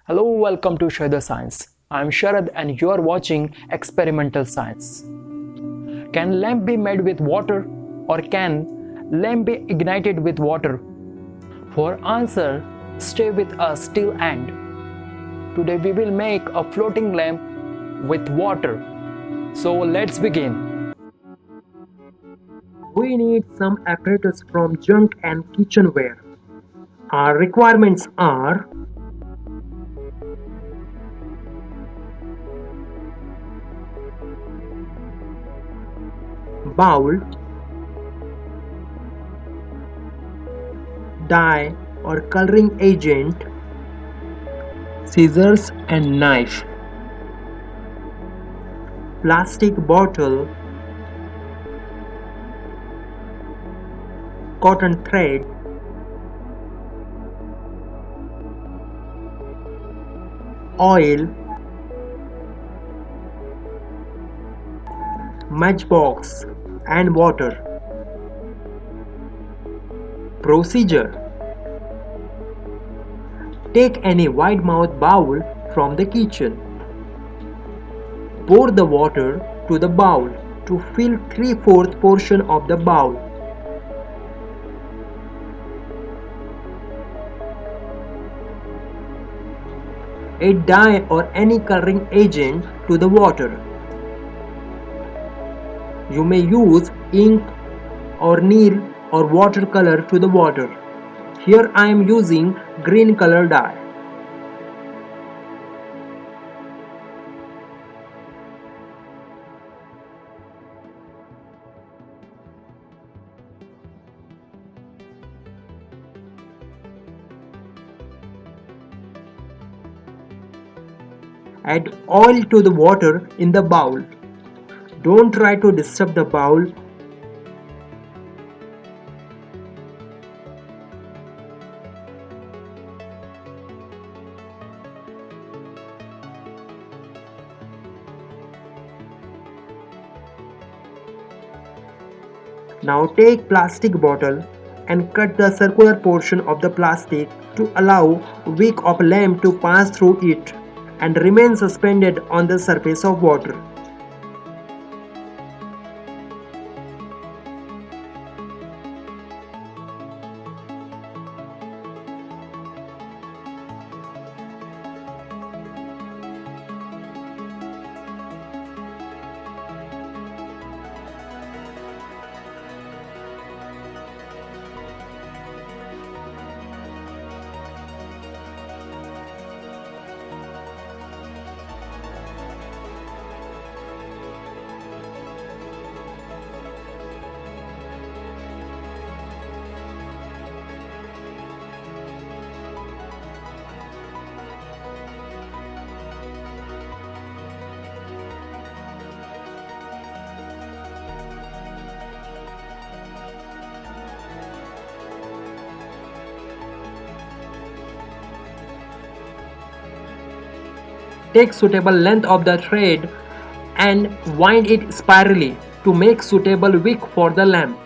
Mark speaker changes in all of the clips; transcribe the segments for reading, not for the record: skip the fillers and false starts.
Speaker 1: Hello, welcome to Share the Science. I am Sharad and you are watching Experimental Science. Can lamp be made with water or can lamp be ignited with water? For answer, stay with us till end. Today we will make a floating lamp with water. So let's begin.
Speaker 2: We need some apparatus from junk and kitchenware. Our requirements are bowl, dye or coloring agent, scissors and knife, plastic bottle, cotton thread, oil, matchbox and water. Procedure: take any wide mouth bowl from the kitchen. Pour the water to the bowl to fill 3/4 portion of the bowl. Add dye or any coloring agent to the water. You may use ink or Neil or watercolor to the water. Here I am using green color dye. Add oil to the water in the bowl. Don't try to disturb the bowl. Now take plastic bottle and cut the circular portion of the plastic to allow wick of lamp to pass through it and remain suspended on the surface of water. Take suitable length of the thread and wind it spirally to make suitable wick for the lamp.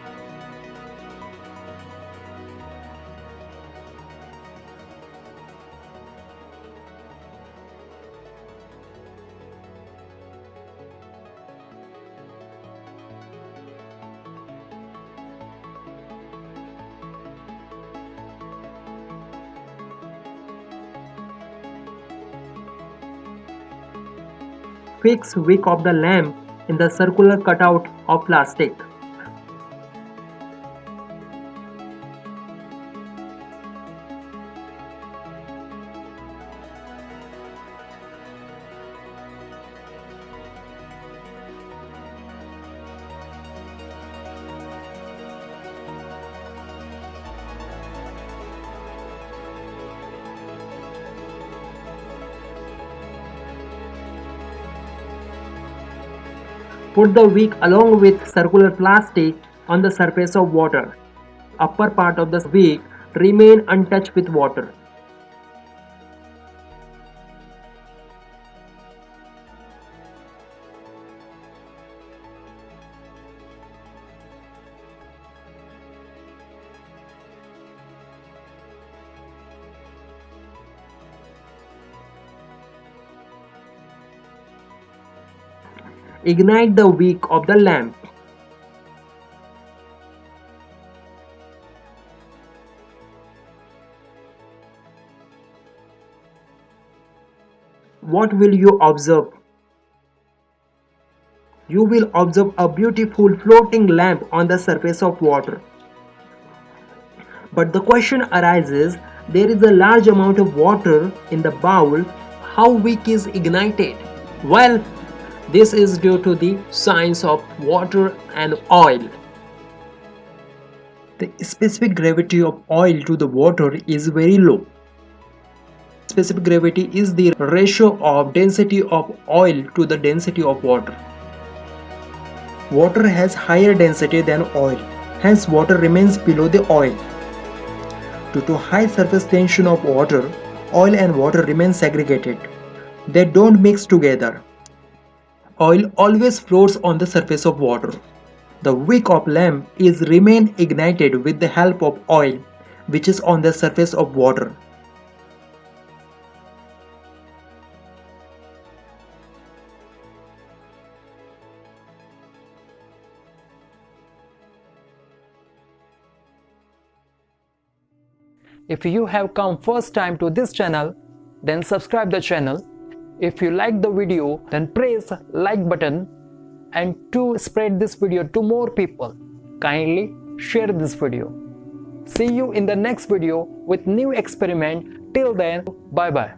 Speaker 2: Fix wick of the lamp in the circular cutout of plastic. Put the wick along with circular plastic on the surface of water. Upper part of the wick remain untouched with water. Ignite the wick of the lamp. What will you observe? You will observe a beautiful floating lamp on the surface of water. But the question arises, there is a large amount of water in the bowl. How wick is ignited? Well, this is due to the science of water and oil. The specific gravity of oil to the water is very low. Specific gravity is the ratio of density of oil to the density of water. Water has higher density than oil, hence water remains below the oil. Due to high surface tension of water, oil and water remain segregated. They don't mix together. Oil always floats on the surface of water. The wick of lamp is remain ignited with the help of oil, which is on the surface of water.
Speaker 1: If you have come first time to this channel, then subscribe the channel. If you like the video, then press like button, and to spread this video to more people, kindly share this video. See you in the next video with new experiment. Till then, bye bye.